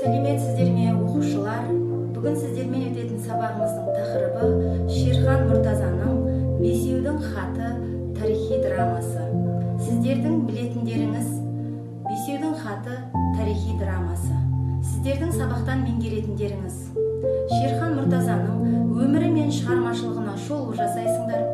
Сәлеметсіздер ме, оқушылар? Бүгін сіздермен өтетін сабағымыздың тақырыбы Шерхан Мұртазаның «Бесеудің хаты» тарихи драмасы. Сіздердің білетіндеріңіз «Бесеудің хаты» тарихи драмасы. Сіздердің сабақтан меңгеретіндеріңіз Шерхан Мұртазаның өмірі мен шығармашылығына шолу жасайсыңдар.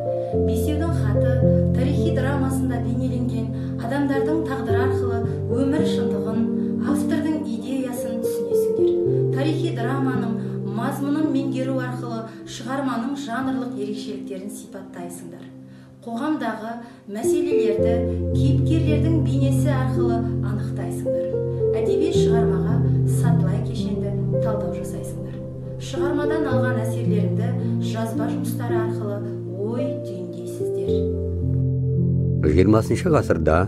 «Бесеудің хаты» тарихи драмасында бейнеленген адамдардың тағдыры арқылы өмір шындығын, автордың идеясын түсінесіңдер. Тарихи драманың мазмұнын меңгеру арқылы шығарманың жанрлық ерекшеліктерін сипаттайсыңдар. Қоғамдағы мәселелерді кейіпкерлердің бейнесі арқылы анықтайсыңдар. Әдеби шығармаға сатылай кешенді талдау жасайсыңдар. Шығармадан алған әсерлерді жазба жұмыстары арқылы ой түйіндейсіздер. 20 ғасырда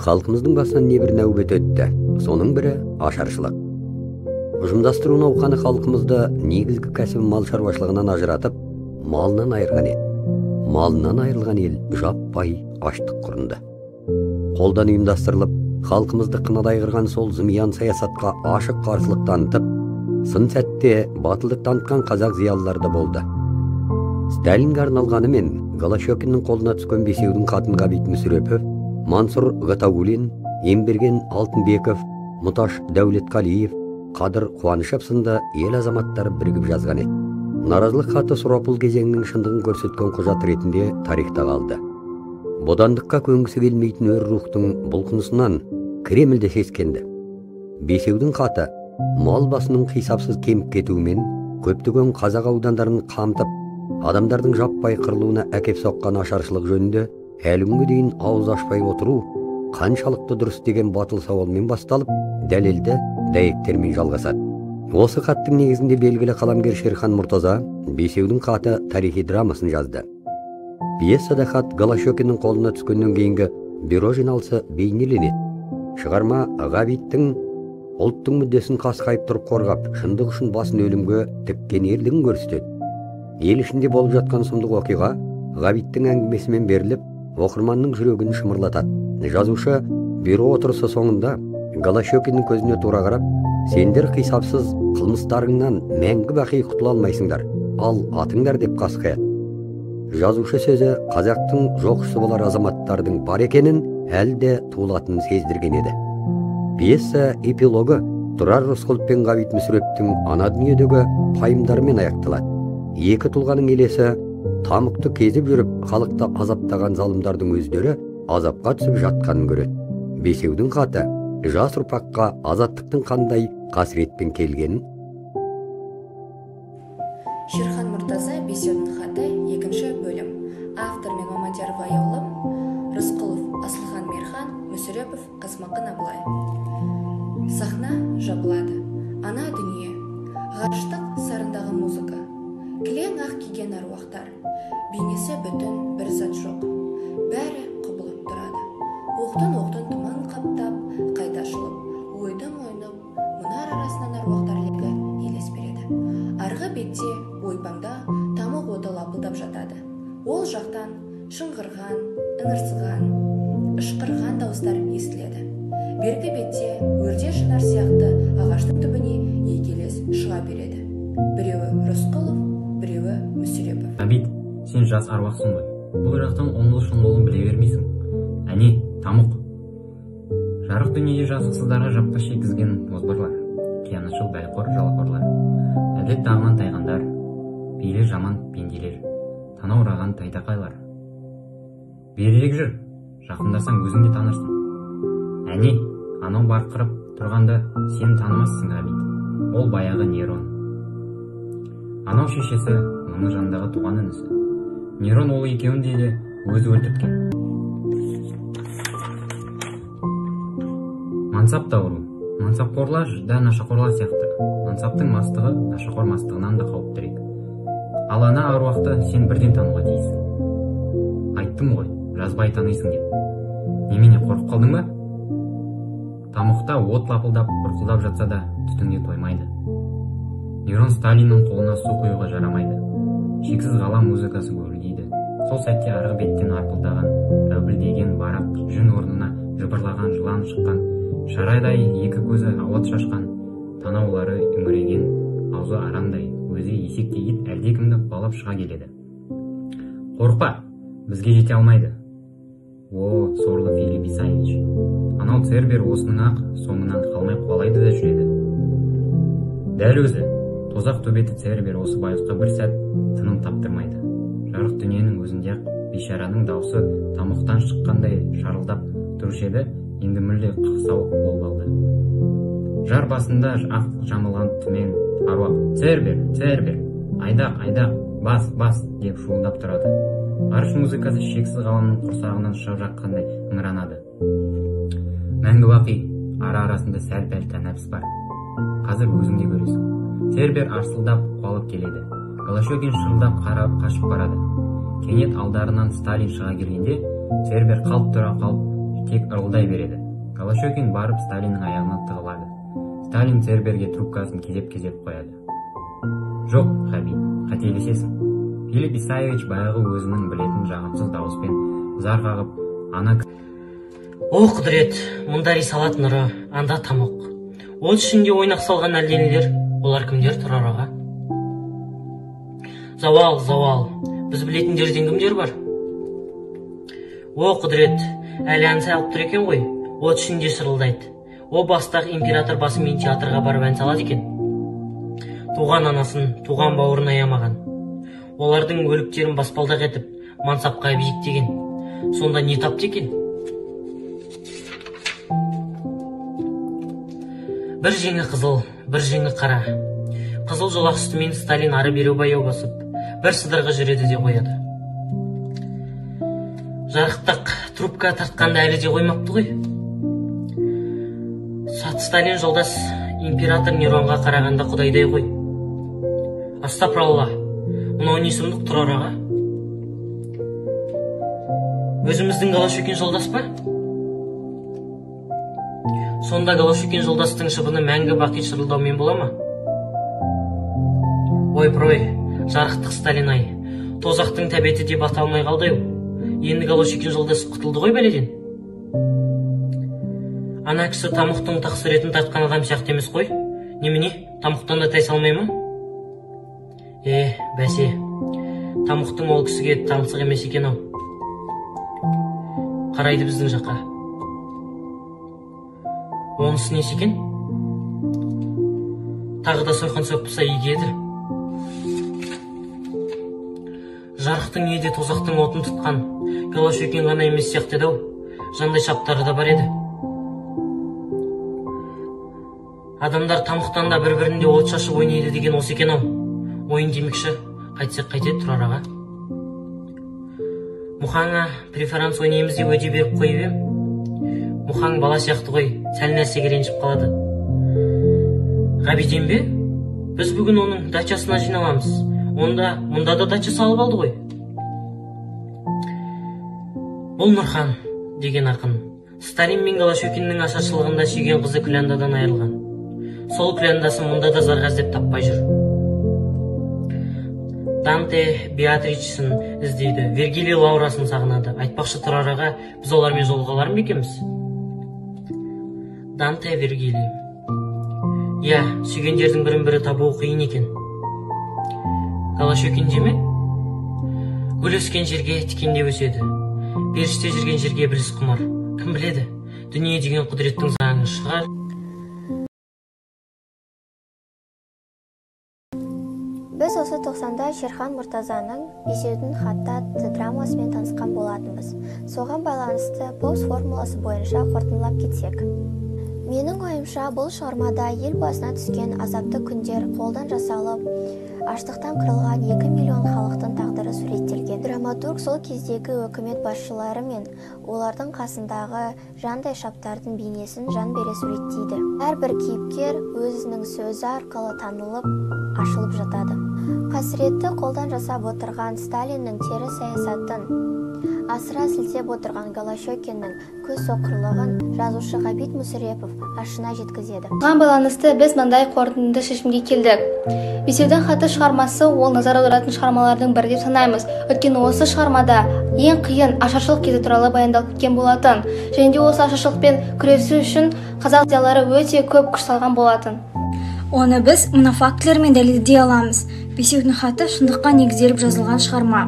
халқымыздың басынан небір нәубет өтті. Соның бірі ашаршылық. Ұжымдастыру науқаны халқымызды негізгі кәсібі мал шаруашылығынан ажыратып, малынан айырған еді. Малынан айырылған ел жаппай аштық құрынды. Қолдан ұйымдастырылып, халқымызды қынадай қырған сол зымиян саясатқа ашық қарсылық танытып, сын сәтте батылдық танытқан қазақ зиялылары да болды. Сталинге арналғанымен Голощекиннің қолына түскен бесеудің хатын Ғабит Мүсірепов, Мансұр Ғатауллин, Емберген Алтынбеков, Мұташ Дәулетқалиев, Қадыр Қуанышев сынды ел азаматтары бірігіп жазған еді. Наразылық хаты Сұрапыл кезеңінің шындығын көрсеткен құжат ретінде тарихта қалды. Бодандыққа көнгісі келмейтін өр рухтың бұлқынысынан Кремль де сескенді. Бесеудің хаты мал басының қисапсыз кеміп кетуімен көптеген қазақ аудандарын қамтып, адамдардың жаппай қырылуына әкеп соққан ашаршылық жөнінде әлі күнге дейін ауыз ашпай отыру қаншалықты дұрыс деген батыл сауалмен басталып, дәлелді дәйектермен жалғасады. Осы хаттың негізінде белгілі қаламгер Шерхан Мұртаза «Бесеудің хаты» тарихи драмасын жазды. Пьесада хат Голощекиннің қолына түскеннен кейінгі бюро жиналысы бейнеленеді. Шығарма Ғабиттің ұлттың мүддесін қасқайып тұрып қорғап, шындық үшін басын өлімге тіккен ерлігін көрсетеді. Ел ішінде болып жатқан сұмдық оқиға Ғабиттің әңгімесімен беріліп, оқырманның жүрегін шымырлатады. Жазушы бюро отырысы соңында Голощекиннің көзіне тура қарап, сендер қисапсыз қылмыстарыңнан мәңгі бақи құтыла алмайсыңдар, ал атыңдар деп қасқаяды. Жазушы сөзі қазақтың жоқшысы болар азаматтардың бар екенін әлде туылатынын сездірген еді. Пьеса эпилогы Тұрар Рысқұлов пен Ғабит Мүсіреповтің ана дүниедегі пайымдарымен аяқталады. Екі тұлғаның елесі тамықты кезіп жүріп, халықты азаптаған залымдардың өздері азапқа түсіп жатқанын көреді. Бесеудің хаты жас ұрпаққа азаттықтың қандай қасіретпен келгенін. Шерхан Мұртаза «Бесеудің хаты» екінші бөлім. Автор мен Мамадияр Аяулым, Рысқұлов Асылхан Мерхан, Мүсірепов Қасмақын Абылай. Сахна жабылады. Ана дүние, ғарыштық сарындағы музыка, кілең ақ киген аруақтар, бейнесі бүтін бір зат жоқ. Бәрі құбылып тұрады. Оқтын-оқтын тұман қаптап, қайта ашылып, ойдың ойнып, мұнар арасынан аруақтар легі елес береді. Арғы бетте ойпаңда тамық оты лапылдап жатады. Ол жақтан шыңғырған, ыңырсыған, ышқырған дауыстар естіледі. Бергі бетте өрде шынар сияқты ағаштың түбіне екелес шыға береді. Біреуі Рысқұлов, біреуі Мүсірепов. Ғабит, сен жас аруақсың ғой. Бұл жақтың оңлы-шоңлығын біле бермейсің. Әне, тамық. Жарық дүниеде жазықсыздарға жапқыш шекізген озбырлар, қиянатшыл бәлқор жалақорлар, әділет дағынан тайғандар, пейілі жаман пенделер, тана ұраған тайтақайлар. Берірек жүр, жақындарсаң өзің де танырсың. Әне, анау барқырып тұрғанды сен танымассың, Ғабит. Ол баяғы Нерон. Анау шешесі, мұны жандағы туған інісі. Нерон ол екеуінде де өзі өлтірткен. Мансап дауру. Мансапқорлар да нашақорлар сияқты. Мансаптың мастығы нашақор мастығынан да қауіптірек. Ал ана аруақты сен бірден тануға тиіссің. Айттым ғой, жазбай танисың деп. Немене, қорқып қалдың ба? Тамұқта от лапылдап, бұрқылдап жатса да түтінге тоймайды. Нерон Сталиннің қолына су құюға жарамайды. Шексіз ғалам музыкасы гүрілдейді. Сол сәтте арғы беттен арпылдаған, әупілдеген барақ жүн орнына жыбырлаған жылан шыққан, шарайдай екі көзі от шашқан, танаулары үңірейген, аузы арандай, өзі есектей ит әлдекімді қуалап шыға келеді. Қорықпа, бізге жете алмайды. О, сорлы Филипп Исаевич, анау Цербер осының ақ соңынан қалмай қуалайды да жүреді. Дәл өзі, тозақ төбеті Цербер осы байғұсқа бір сәт тыным таптырмайды. Жарық дүниенің өзінде ақ бейшараның даусы тамұқтан шыққандай шарылдап тұрушы еді, енді мүлде қақсау болып алды. Жар басында ақ жамылған түмен аруақ «Цербер, Цербер, айда, бас» деп шуылдап тұрады. Ғарыш музыкасы шексіз ғаламның құрсағынан шығып жатқандай ыңыранады. Мәңгі бақи ара-арасында сәл-пәл тәнәпіс бар. Қазір өзің де көресің. Цербер арсылдап қуалып келеді. Голощекин шырылдап қашып барады. Кенет алдарынан Сталин шыға келгенде, Цербер қалт тұра қалып, тек ырылдай береді. Голощекин барып Сталиннің аяғына тығылады. Сталин Церберге трубкасын кезеп қояды. Жоқ, Хабиб, қателесесің. Филипп Исаевич баяғы өзінің білетін жағымсыз дауыспен зар қағып, ана... О, құдірет, мұнда рисалат нұры, анда тамұқ. От ішінде ойнақ салған әлденелер, олар кімдер Тұрар аға? Зауал, біз білетін жерден кімдер бар? О, құдірет, әлі ән салып тұр екен ғой, от ішінде шырылдайды. О, бастақ император басымен театрға барып ән салады екен. Туған анасын, туған бауырын аямаған. Олардың өліктерін баспалдақ етіп, мансапқа биіктеген. Сонда не тапты екен? Бір жеңі қызыл, бір жеңі қара. Қызыл жолақ үстімен Сталин ары бері баяу басып, бір сыдырғы жүреді де қояды. Жарықтық трубка тартқанда әлі де қоймапты ғой. Сталин жолдас император Неронға қарағанда құдайдай ғой. Астапыралла, мынау не сұмдық Тұрар аға? Өзіміздің Голощекин жолдас па? Сонда Голощекин жолдастың шыбыны мәңгі бақи шырылдаумен бола ма? Ой-прой, жарықтық Сталин ай, тозақтың тәбеті деп аталмай қалды ау. Енді Голощекин жолдас құтылды ғой бәледен. Ана кісі тамұқтың тақсыретін тартқан адам сияқты емес қой. Немене, тамұқтан да тай салмай ма? Бәсе, тамұқтың ол кісіге таңсық емес екен ау. Қарайды біздің жаққа. Онысы несі екен? Тағы да сойқан соқпыса игі еді. Жарықтың еде тозақтың отын тұтқан, Голощекин ғана емес сияқты еді ау. Жандай шаптары да бар еді. Адамдар тамұқтан да бір-бірінде от шашып ойнайды деген осы екен ау. Ойын демекші, қайтсек қайтеді Тұрар аға. Мұхаңа преферанс ойнаймыз деп өте беріп қойып ем. Мұхаң бала сияқты ғой, сәл нәрсеге ренжіп қалады. Ғабиден бе? Біз бүгін оның дачасына жиналамыз. Мұнда да дача салып алды ғой. Бұл Нұрхан деген ақын. Сталин мен Голощекиннің ашаршылығында сүйген қызы Күляндадан айырылған. Сол Күляндасы мұнда да зарғаздеп таппай жүр. Данте Беатричесін іздейді, Вергилий Лаурасын сағынады. Айтпақшы Тұрар аға, біз олармен жолғалар ма екенбіз? Данте Вергилий. Я, сүйгендердің бірін-бірі табуы қиын екен. Голощекин деме? Гүл өскен жерге тікенде өседі. Періште жүрген жерге біліс құмар. Кім біледі? Дүние деген құдіреттің заңы шығар. Біз осы 90-да Шерхан Мұртазаның «Бесеудің хаты» атты драмасымен танысқан болатынбыз. Соған байланысты Попс формуласы бойынша қорытындылап кетсек. Менің ойымша, бұл шығармада ел басына түскен азапты күндер қолдан жасалып, аштықтан қырылған 2 миллион халықтың тағдыры суреттелген. Драматург сол кездегі өкімет басшылары мен олардың қасындағы жандай шаптардың бейнесін жан бере суреттейді. Әрбір кейіпкер өзінің сөзі арқылы танылып, ашылып жатады. Қасіретті қолдан жасап отырған Сталиннің тері саясатын, асыра сілтеп отырған Голощекиннің көз соқырлығын жазушы Ғабит Мүсірепов ашына жеткізеді. Бұған байланысты біз мындай қорытынды шешімге келдік. Бесеудің хаты шығармасы ол назар аударатын шығармалардың бірі деп санаймыз. Өйткені осы шығармада ең қиын ашаршылық кезі туралы баяндалып кеткен болатын. Және де осы ашаршылықпен күресу үшін қазақ зиялылары өте көп күш салған болатын. Оны біз мына фактілермен дәлелдей аламыз. Бесеудің хаты шындыққа негізделіп жазылған шығарма.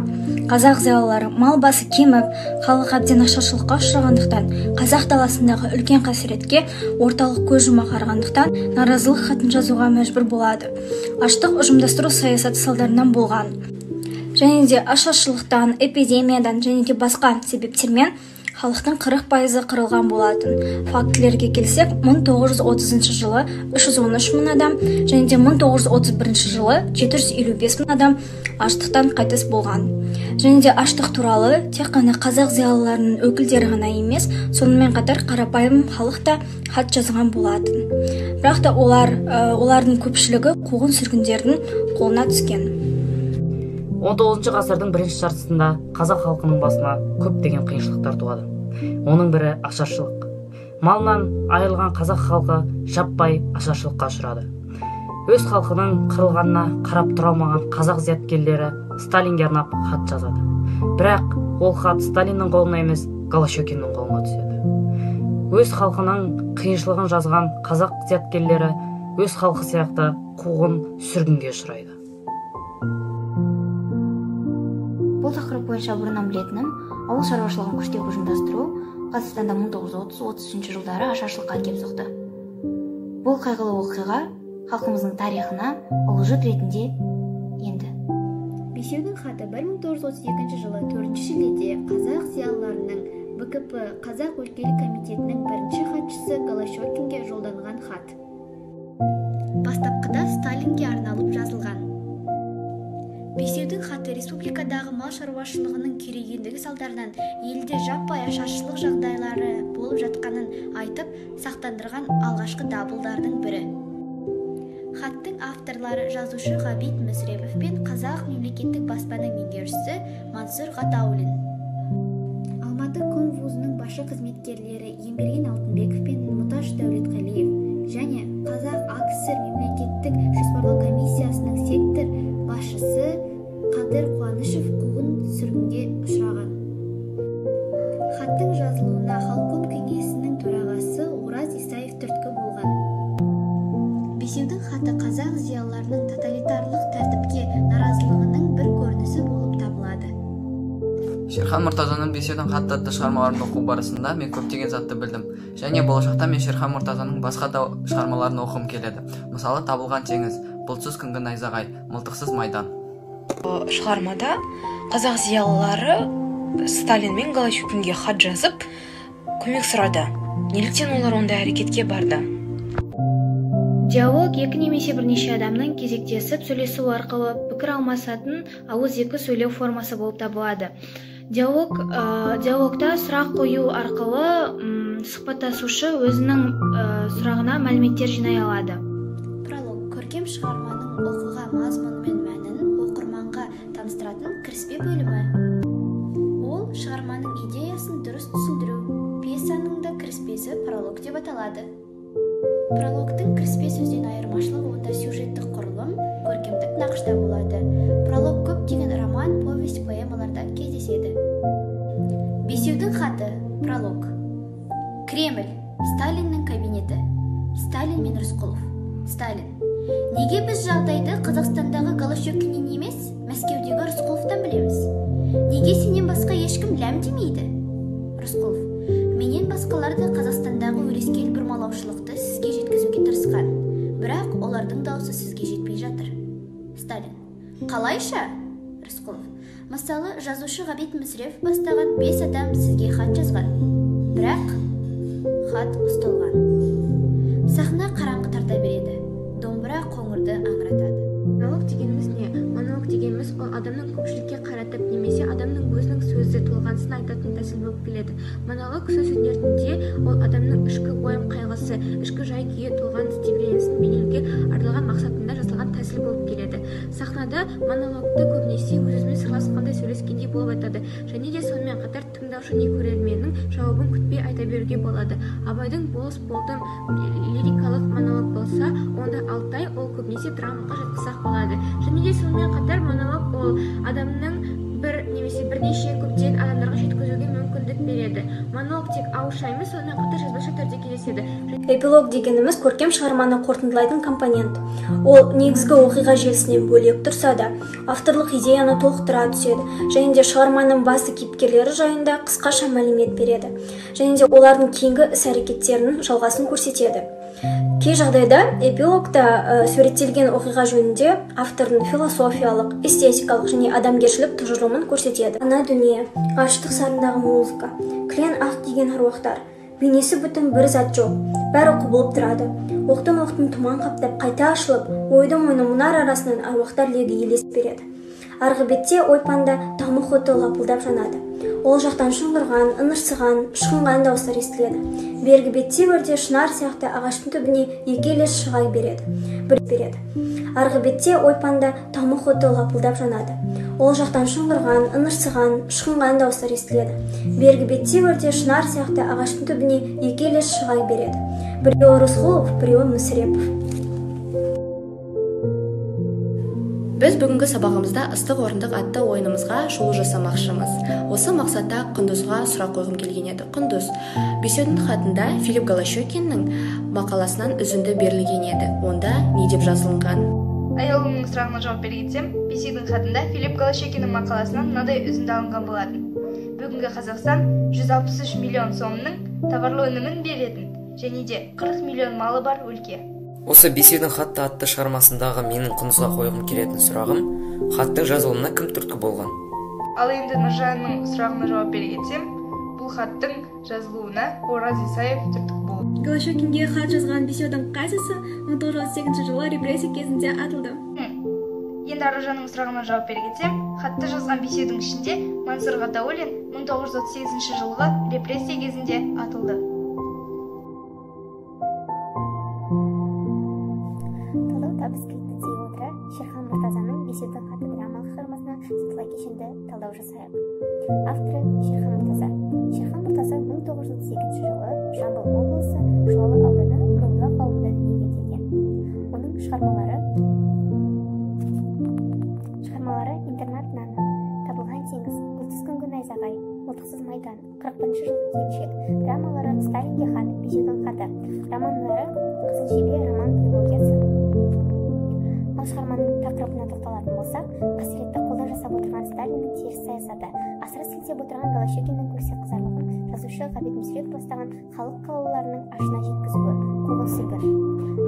Қазақ зиялылары мал басы кеміп, халық әбден ашаршылыққа ұшырағандықтан, қазақ даласындағы үлкен қасіретке орталық көз жұма қарағандықтан наразылық хатын жазуға мәжбүр болады. Аштық ұжымдастыру саясаты салдарынан болған. Және де ашаршылықтан, эпидемиядан және де басқа себептермен халықтың 40% қырылған болатын. Фактілерге келсек, 1930 жылы 313 мың адам, және де 1931 жылы 755 мың адам аштықтан қайтыс болған. Және де аштық туралы тек қана қазақ зиялыларының өкілдері ғана емес, сонымен қатар қарапайым халық та хат жазған болатын. Бірақ та олардың көпшілігі қуғын сүргіндердің қолына түскен. 19 ғасырдың бірінші жартысында қазақ халқының басына көптеген қиыншылықтар туады. Оның бірі ашаршылық. Малынан айырылған қазақ халқы жаппай ашаршылыққа ұшырады. Өз халқының қырылғанына қарап тұра алмаған қазақ зияткерлері Сталинге арнап хат жазады. Бірақ ол хат Сталиннің қолына емес, Голощекиннің қолына түседі. Өз халқының қиыншылығын жазған қазақ зияткерлері өз халқы сияқты қуғын сүргінге ұшырайды. Бұл тақырып бойынша бұрыннан білетінім, ауыл шаруашылығын күштеп ұжымдастыру Қазақстанда 1930-33 жылдары ашаршылыққа әкеп соқты. Бұл қайғылы оқиға халқымыздың тарихына ұлы жұт ретінде енді. Бесеудің хаты 1932 жылы 4 шілдеде қазақ зиялыларының БКП Қазақ өлкелік комитетінің бірінші хатшысы Голощекинге жолданған хат. Бастапқыда Сталинге арналып жазылған. Бесеудің хаты республикадағы мал шаруашылығының күйрегендігі салдарынан елде жаппай ашаршылық жағдайлары болып жатқанын айтып, сақтандырған алғашқы дабылдардың бірі. Хаттың авторлары жазушы Ғабит Мүсірепов пен Қазақ мемлекеттік баспаның меңгерушісі Мансұр Ғатауллин. Алматы комвузының басшы қызметкерлері Емберген Алтынбеков пен Мұташ Дәулетқалиев және Қазақ АКСР мемлекеттік жоспарлау комиссиясының сектор басшысы Қадыр Қуанышев қуғын сүргінге ұшыраған. Хаттың жазылуына Халком кеңесінің төрағасы Ораз Исаев түрткі болған. Бесеудің хаты қазақ зиялыларының тоталитарлық тәртіпке наразылығының бір көрінісі болып табылады. Шерхан Мұртазаның Бесеудің хаты атты шығармаларын оқу барысында мен көптеген затты білдім. Және болашақта мен Шерхан Мұртазаның басқа да шығармаларын оқығым келеді. Мысалы, Табылған теңіз, Бұлтсыз күнгі найзағай, Мылтықсыз майдан. Шығармада қазақ зиялылары Сталин мен Голощекинге хат жазып, көмек сұрады. Неліктен олар ондай әрекетке барды? Диалог екі немесе бірнеше адамның кезектесіп сөйлесу арқылы пікір алмасатын ауызекі сөйлеу формасы болып табылады. Диалогта сұрақ қою арқылы сұхбаттасушы өзінің сұрағына мәліметтер жинай алады. Пролог көркем шығарманың оқиға мазмұны мен мәнін оқырманға таныстыратын кіріспе бөлімі. Ол шығарманың идеясын дұрыс түсіндіру. Пьесаның да кіріспесі пролог деп аталады. Прологтың кіріспе сөзден айырмашылығы онда сюжеттік құрылым, көркемдік нақышта болады. Пролог көптеген роман, повесть, поэмаларда кездеседі. Бесеудің хаты. Пролог. Кремль. Сталиннің кабинеті. Сталин мен Рысқұлов. Сталин. Неге біз жағдайды Қазақстандағы Голощекиннен емес, Мәскеудегі Рысқұловтан білеміз? Неге сенен басқа ешкім ләм демейді? Рысқұлов. Менен басқаларды Қазақстандағы өрескел бұрмалаушылықты сізге жеткізуге тырысқан. Бірақ олардың дауысы сізге жетпей жатыр. Сталин. Қалайша? Рысқұлов. Мысалы, жазушы Ғабит Мүсірепов бастаған 5 адам сізге хат жазған. Бірақ хат ұсталған. Сахна қараңғы тарта береді. Домбыра қоңырды аңыратады. Монолог дегеніміз не? Монолог дегеніміз ол адамның көпшілікке қаратып немесе адамның өзінің сөзі толғанысын айтатын тәсіл болып келеді. Монолог сөз өнерінде ол адамның ішкі уайым қайғысы, ішкі жай-күйі толғаныс тебіренісін бейнелеуге арналған мақсатында жасалған тәсіл болып келеді. Сахнада монологты көбінесе өзімен сырласқандай сөйлескендей болып айтады, және де сонымен қатар тыңдаушы не көрерменнің жауабын күтпей айта беруге болады. Абайдың болыс болдым лирикалық монолог болса, онда Алтай ол көбінесе драмаға жатқызсақ болады. Және де сонымен қатар монолог ол адамның бір немесе бірнеше көптеген адамдарға жеткізуге мүмкіндік мүмкіндік береді. Монолог тек ауызша емес, сонымен қатар жазбаша түрде кездеседі. Эпилог дегеніміз көркем шығарманы қорытындылайтын компонент. Ол негізгі оқиға желісінен бөлек тұрса да, авторлық идеяны толықтыра түседі, және де шығарманың басты кейіпкерлері жайында қысқаша мәлімет береді, және де олардың кейінгі іс-әрекеттерінің жалғасын көрсетеді. Кей жағдайда эпилогта суреттелген оқиға жөнінде автордың философиялық, эстетикалық және адамгершілік тұжырымын көрсетеді. Ана дүние, ғашықтық сарындағы музыка, кілең ақ киген аруақтар, бейнесі бүтін бір зат жоқ, бәрі құбылып тұрады. Оқтын-оқтын тұман қаптап қайта ашылып, ойдың ойны мұнар арасынан аруақтар легі елес береді. Арғы бетте ойпанда тамұқ оты лапылдап жанады. Ол жақтан шыңғырған, ыңырсыған, ышқынған дауыстар естіледі. Бергі бетте бірде шынар сияқты ағаштың түбіне екі елес шығай береді. Арғы бетте ойпанда тамұқ оты лапылдап жанады. Ол жақтан шыңғырған, ыңырсыған, ышқынған дауыстар естіледі. Бергі бетте бірде шынар сияқты ағаштың түбіне екі елес шығай береді. Біреуі Рысқұлов, біреуі Мүсірепов. Біз бүгінгі сабағымызда ыстық орындық атты ойынымызға шолу жасамақшымыз. Осы мақсатта Құндызға сұрақ қойғым келген еді. Құндыз, бесеудің хатында Филипп Голощекиннің мақаласынан үзінді берілген еді. Онда не деп жазылған? Аяулымның сұрағына жауап бергенсем, бесеудің хатында Филипп Голощекиннің мақаласынан мынадай үзінді алынған болатын. Бүгінгі Қазақстан 163 миллион сомның товарлы өнімін беретін, және де 40 миллион малы бар өлке. Осы бесеудің хатты атты шығармасындағы менің Құндызға қойғым келетін сұрағым, хаттың жазылуына кім түрткі болған? Ал енді Нұржанның сұрағына жауап бергенсем, бұл хаттың жазылуына Ораз Исаев түрткі болды. Голощекинге хат жазған бесеудің қайсысы 1938 жылы репрессия кезінде атылды? Енді Аружанның сұрағына жауап бергенсем, хатты жазған бесеудің ішінде Мансұр Ғатауллин 1938 жылғы репрессия кезінде атылды. Шерхан Мұртазаның бесеудің хаты драмалық шығармасына сатылай кешенді талдау жасайық. Авторы Шерхан Мұртаза. Шерхан Мұртаза 1938 жылы Жамбыл облысы Жуалы ауданы Мыңлақ ауылында дүниеге келген. Оның шығармалары интернат наны, Табылған теңіз, Бұлтсыз күнгі найзағай, Мылтықсыз майдан, 41-ші жылғы келіншек, драмалары Сталинге хат, бесеудің хаты, романдары Қызыл жебе роман трилогиясы. Шығарманың тақырыбына тоқталатын болсақ, қасіретті қолдан жасап отырған Сталиннің теріс саясаты, асыра сілтеп отырған Голощекиннің көрсе қызарлығын, жазушы Ғабит Мүсірепов бастаған халық қалаулыларының ашына жеткізуі, қуғын-сүргін.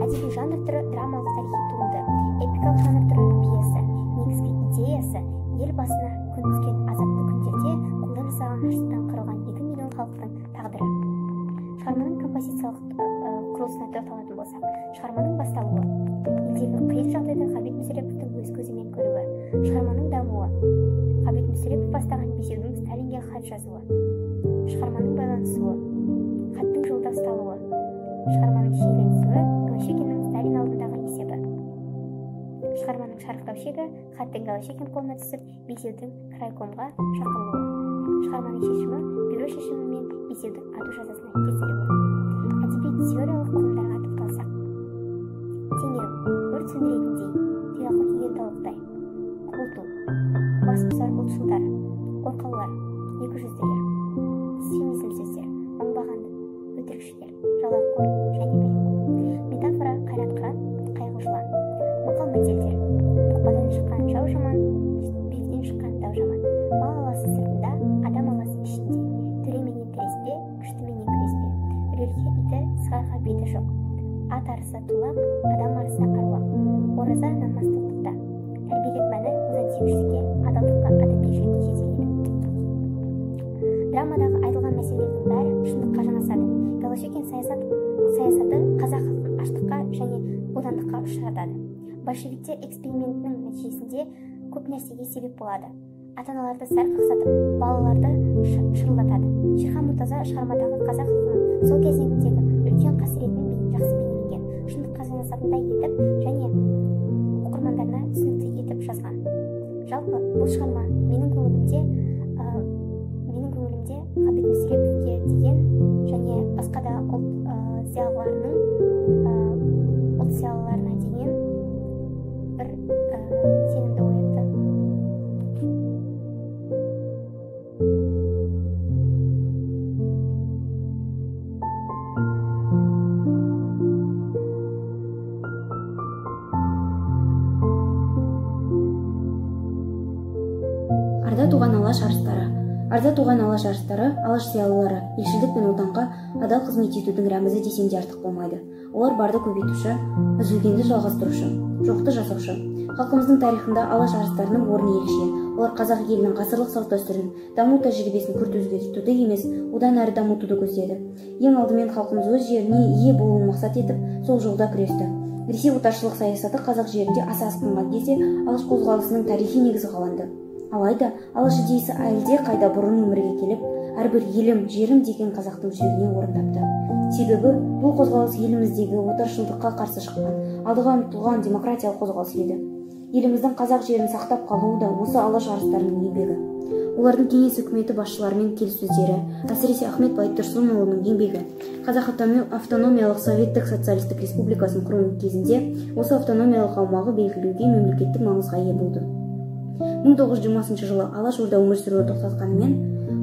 Әдеби жанр түрі драмалық тарихи туынды, эпикалық жанр түрі пьеса, негізгі идеясы ел басына күн түскен азапты күндерде қолдан жасаған аштықтан қырылған 2 миллион халықтың тағдыры. Шығарманың композициялық құрылысына тоқталатын болсақ, шығарманың басталуы, елдегі қиын жағдайды Ғабит Мүсіреповтің өз көзімен көруі, шығарманың дамуы, Ғабит Мүсірепов бастаған бесеудің Сталинге хат жазуы, шығарманың байланысуы, хаттың жолда ұсталуы, шығарманың шиеленісуі, Голощекиннің Сталин алдындағы есебі, шығарманың шарықтау шегі, хаттың Голощекин қолына түсіп, бесеудің крайкомға шақырылуы, шығарманың шешімі, бюро шешімімен бесеудің ату жазасына кесілуі. Әдеби теориялық құндарға тоқталсақ, теңеу, өрт сөндіретіндей, тұяқы киген тауықтай, құлту, бас бұзар ұлтшылдар, қорқаулар, екі жүзділер, символизм сөздер, оңбағандық, өтірікшілер, жалақор және білім. Метафора қайрат қыран, қайғы жылан, мақал мәтелдер, бұқпадан шыққан жау жаман, биіктен шыққан дау жаман, мал аласы сыртында, адам аласы ішінде, төременен тіреспе, күштіменен күреспе, үрелге иті, сығарға беті жоқ. Ат арысы тулақ, адам арысы аруақ. Ораза намаздылықта. Тәрбиелік мәні отансүйгіштікке, адалдыққа, адамгершілікке жетелейді. Драмадағы айтылған мәселелердің бәрі шындыққа жанасады. Голощекин саясаты қазақ халқын аштыққа және бодандыққа ұшыратады. Большевиктер экспериментінің нәтижесінде көп нәрсеге себеп болады. Ата-аналарды сәр қақсатып, балаларды шырылдатады. Шерхан Мұртаза шығармадағы қазақ халқының сол кезеңіндегі үлкен қасіретін жақсы бейнеленген, шындыққа жанасатындай етіп және оқырмандарына түсінікті етіп жазған. Жалпы бұл шығарма менің көңілімде Ғабит Мүсіреповке деген және басқа да ұлт зиялыларына деген бір сенімді оятты. арда туған алаш арыстары, алаш зиялылары елшілдік пен отанға адал қызмет етудің рәмізі десем де артық болмайды. Олар барды көбейтуші, үзілгенді жалғастырушы, жоқты жасаушы. Халқымыздың тарихында алаш арыстарының орны ерекше. Олар қазақ елінің ғасырлық салт-дәстүрін, даму тәжірибесін күрт өзгертуді емес, одан әрі дамытуды көздеді. Ең алдымен халқымыз өз жеріне ие болуын мақсат етіп, сол жолда күресті. Ресей отаршылық саясаты қазақ жерінде аса асқынған кезде алаш қозғалысының тарихи негізі қаланды. Алайда алаш идеясы әлде қайда бұрын өмірге келіп, әрбір елім, жерім деген қазақтың жүрегіне орын тапты. Себебі бұл қозғалыс еліміздегі отаршылдыққа қарсы шыққан, алдыға ұмтылған демократиялық қозғалыс еді. Еліміздің қазақ жерін сақтап қалуы да осы алаш арыстарының еңбегі. Олардың кеңес үкіметі басшыларымен келіссөздері, әсіресе Ахмет Байтұрсынұлының еңбегі. Қазақ автономиялық советтік социалистік республикасын құру кезінде осы автономиялық аумағы белгілеуге мемлекеттік маңызға ие болды. 1920 жылы алаш орда өмір сүруін тоқтатқанымен,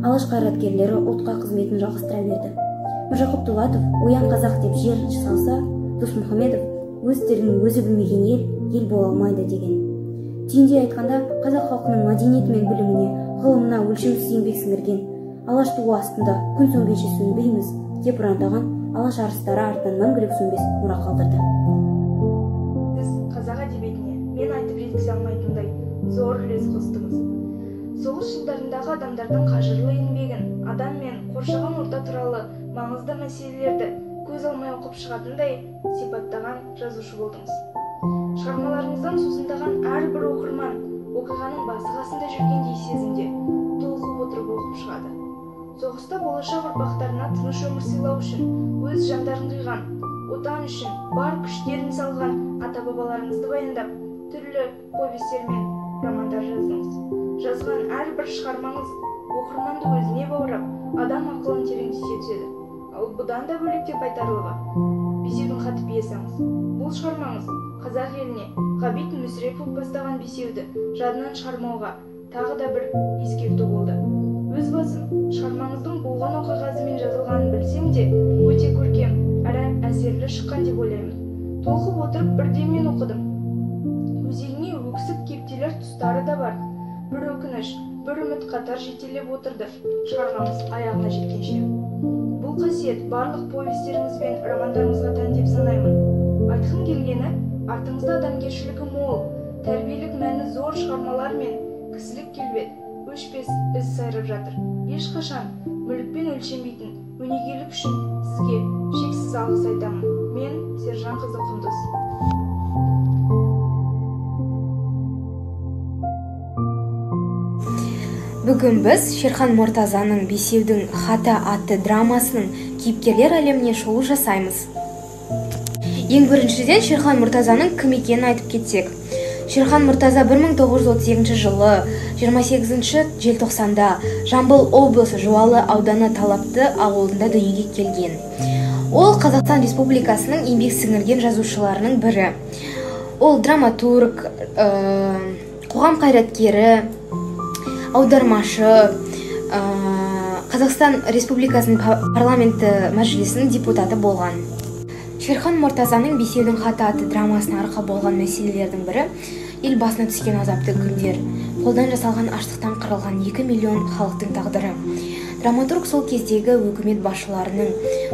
алаш қайраткерлері ұлтқа қызметін жалғастыра берді. Міржақып Дулатов оян қазақ деп жер салса, Досмұхамедов өз тілін өзі білмеген ел бола алмайды деген. Түйінде айтқанда, қазақ халқының мәдениеті мен біліміне, ғылымына өлшеусіз еңбек сіңірген алаш туы астында күн сөнгенше сөнбейміз деп ұрандаған алаш арыстары артынан мәңгілік сөнбес мұра қалдырды. Сіз қазақ әдебиетіне мен айтып жеткізе алмайтындай зор үлес қостыңыз. Соғыс жылдарындағы адамдардың қажырлы еңбегін, адам мен қоршаған орта туралы маңызды мәселелерді көз алмай оқып шығатындай сипаттаған жазушы болдыңыз. Шығармаларыңыздан сусындаған әрбір оқырман оқиғаның басы-қасында жүргендей сезімде толқып отырып оқып шығады. Соғыста болашақ ұрпақтарына тыныш өмір сыйлау үшін өз жандарын қиған, отан үшін бар күштерін салған ата-бабаларыңызды баяндап, түрлі повестер мен романдар жаздыңыз. Жазған әрбір шығармаңыз оқырманды өзіне баурап, адам ақылын тереңдете түседі. Ал бұдан да бөлек деп айтарлығы Бесеудің хаты пьесаңыз. Бұл шығармаңыз қазақ еліне Ғабит Мүсірепов бастаған бесеуді жадынан шығармауға тағы да бір ескерту болды. Өз басым шығармаңыздың болған оқиғасымен жазылғанын білсем де, өте көркем әрі әсерлі шыққан деп ойлаймын. Толқып отырып бірдемен оқыдым. Өзегіне өксік кептелер тұстары да бар. Бір өкініш, бір үміт қатар жетелеп отырды шығармаңыз аяғына жеткенше. Бұл қасиет барлық повестеріңіз бен романдарыңызға тән деп санаймын. Айтқым келгені, артыңызда адамгершілігі мол, тәрбиелік мәні зор шығармалар мен кісілік келбет, өшпес із сайрап жатыр. Ешқашан мүлікпен өлшенбейтін өнегелік үшін сізге шексіз алғыс айтамын. Мен Сержан қызы Құндыз. Бүгін біз Шерхан Мұртазаның Бесеудің хаты атты драмасының кейіпкерлер әлеміне шолу жасаймыз. Ең біріншіден Шерхан Мұртазаның кім екенін айтып кетсек. Шерхан Мұртаза 1938 жылы 28 желтоқсанда Жамбыл облысы Жуалы ауданы Талапты ауылында дүниеге келген. Ол Қазақстан Республикасының еңбек сіңірген жазушыларының бірі. Ол драматург, қоғам қайраткері, аудармашы, Қазақстан Республикасының парламенті мәжілісінің депутаты болған. Шерхан Мұртазаның Бесеудің хаты атты драмасына арқау болған мәселелердің бірі ел басына түскен азапты күндер, қолдан жасалған аштықтан қырылған 2 миллион халықтың тағдыры. Драматург сол кездегі өкімет басшыларының,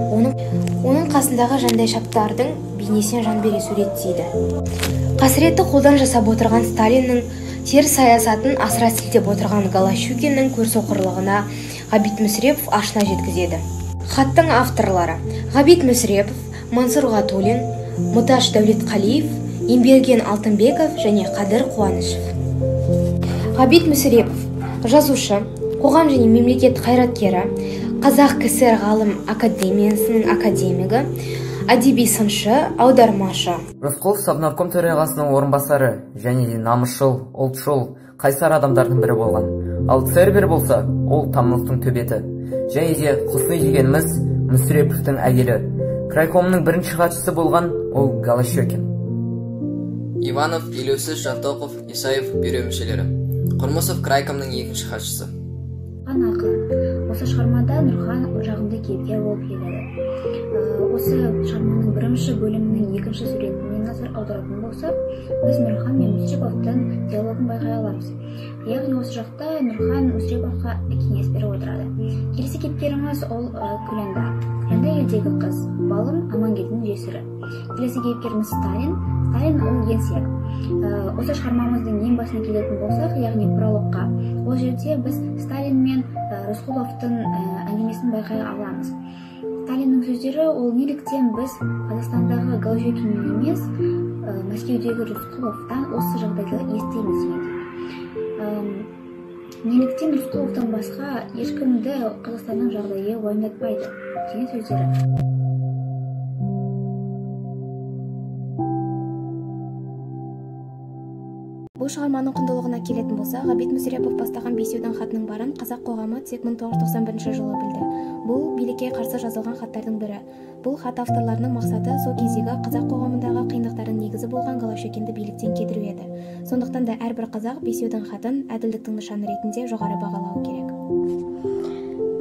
оның қасындағы жандайшаптардың бейнесіне жан бере суреттейді. Қасіретті қолдан жасап отырған Сталиннің теріс саясатын асыра сілтеп отырған Голощекиннің көрсоқырлығына Ғабит Мүсірепов ашына жеткізеді. Хаттың авторлары Ғабит Мүсірепов, Мансұр Ғатулин, Мұташ Дәулетқалиев, Емберген Алтынбеков және Қадыр Қуанышев. Ғабит Мүсірепов жазушы, қоғам және мемлекет қайраткері, Қазақ КСР ғалым академиясының академигі, әдеби сыншы, аудармашы. Рысқұлов Совнарком төрағасының орынбасары және де намысшыл, ұлтшыл, қайсар адамдардың бірі болған. Ал Цербер болса, ол тамлықтың төбеті. Және де Құсны дегеніміз Мүсіреповтің әйелі. Крайкомның бірінші хатшысы болған ол Голощекин. Иванов, Елеусіз, Жантоқов, Исаев бюро мүшелері. Құрмысов Крайкомның екінші хатшысы. Анақы, осы шығармада Нұрхан жағымды кейіпкер болып келеді. Осы шығарманың бірінші бөлімінің екінші суретіне назар аударатын болсақ, біз Нұрхан мен Мүсіреповтың диалогын байқай аламыз. Яғни осы жақта Нұрхан Мүсіреповқа кеңес беріп отырады. Келесі кейіпкеріміз ол Күләнда. Күләнда елдегі қыз, балым Амангелдінің жесірі. Келесі кейіпкеріміз Сталин. Сталин ол Генсек. Осы шығармамыздың ең басына келетін болсақ, яғни прологқа, ол жерде біз Сталин мен Рысқұловтың әңгімесін байқай аламыз. Сталиннің сөздері ол неліктен біз Қазақстандағы Голощекиннен емес, Мәскеудегі Рысқұловтан осы жағдайды естиміз деген. Неліктен Рысқұловтан басқа ешкімді Қазақстанның жағдайы уайымдатпайды деген сөздері. Бұл шығарманың құндылығына келетін болса, Ғабит Мүсірепов бастаған бесеудің хатының барын қазақ қоғамы тек 1991 жылы білді. Бұл билікке қарсы жазылған хаттардың бірі. Бұл хат авторларының мақсаты сол кездегі қазақ қоғамындағы қиындықтардың негізі болған Голощекинді биліктен кетіру еді. Сондықтан да әрбір қазақ бесеудің хатын әділдіктің нышаны ретінде жоғары бағалауы керек.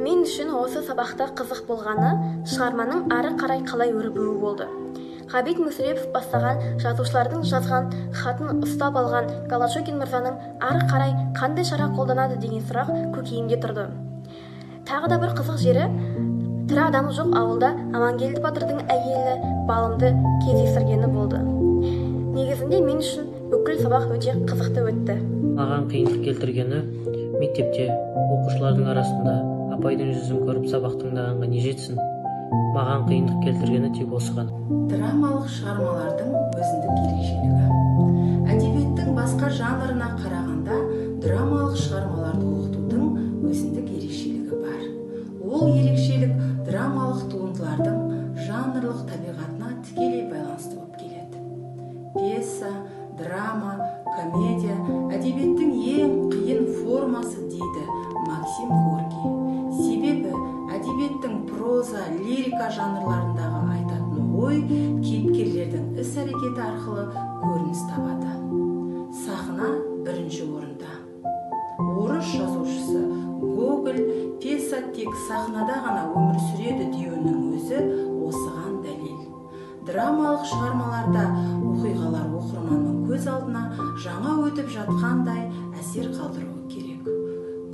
Мен үшін осы сабақта қызық болғаны шығарманың ары қарай қалай өрбуі болды. Ғабит Мүсірепов бастаған жазушылардың жазған хатын ұстап алған Голощекин мырзаның ары қарай қандай шара қолданады деген сұрақ көкейімде тұрды. Тағы да бір қызық жері, тірі адамы жоқ ауылда Амангелді батырдың әйелі балымды кездестіргені болды. Негізінде мен үшін бүкіл сабақ өте қызықты өтті. Маған қиындық келтіргені, мектепте оқушылардың арасында апайдың жүзін көріп сабақ тыңдағанға не жетсін? Маған қиындық келтіргені тек осы ғана. Драмалық шығармалардың өзіндік ерекшелігі. Әдебиеттің басқа жанрына қарағанда драмалық шығармаларды оқытудың өзіндік ерекшелігі бар. Ол ерекшелік драмалық туындылардың жанрлық табиғатына тікелей байланысты болып келеді. Пьеса, драма, комедия әдебиеттің ең қиын формасы дейді Максим Горький. Себебі әдебиеттің проза, лирика жанрларындағы айтатын ой кейіпкерлердің іс-әрекеті арқылы көрініс табады. Сахна бірінші орында. Орыс жазушысы Гоголь пьеса тек сахнада ғана өмір сүреді деуінің өзі осыған дәлел. Драмалық шығармаларда оқиғалар оқырманның көз алдына жаңа өтіп жатқандай әсер қалдыруы керек.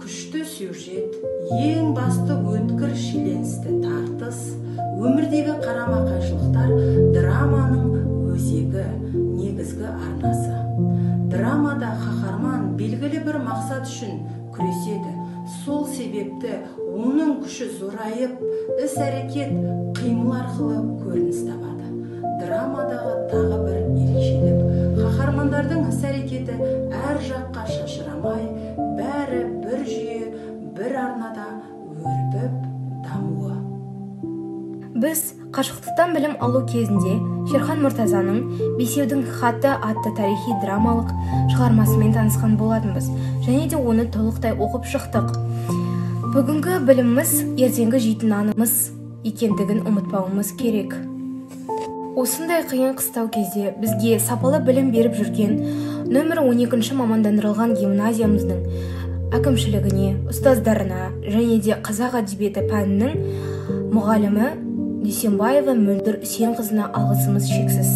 Күшті сюжет, ең басты өткір шиеленісті тартыс, өмірдегі қарама-қайшылықтар драманың өзегі, негізгі арнасы. Драмада қаһарман белгілі бір мақсат үшін күреседі. Сол себепті оның күші зорайып, іс-әрекет, қимыл арқылы көрініс табады. Драмадағы тағы бір ерекшелік. Қаһармандардың іс-әрекеті әр жаққа шашырамай, бәрі бір жүйе, бір арнада өрбіп дамуы. Біз қашықтықтан білім алу кезінде Шерхан Мұртазаның «Бесеудің хаты» атты тарихи драмалық шығармасымен танысқан болатынбыз, және де оны толықтай оқып шықтық. Бүгінгі біліміміз ертеңгі жейтін нанымыз екендігін ұмытпауымыз керек. Осындай қиын қыстау кезде бізге сапалы білім беріп жүрген нөмір 12-ші мамандандырылған гимназиямыздың әкімшілігіне, ұстаздарына және де қазақ әдебиеті пәнінің мұғалімі Дүйсенбаева Мөлдір Үсенқызына алғысымыз шексіз.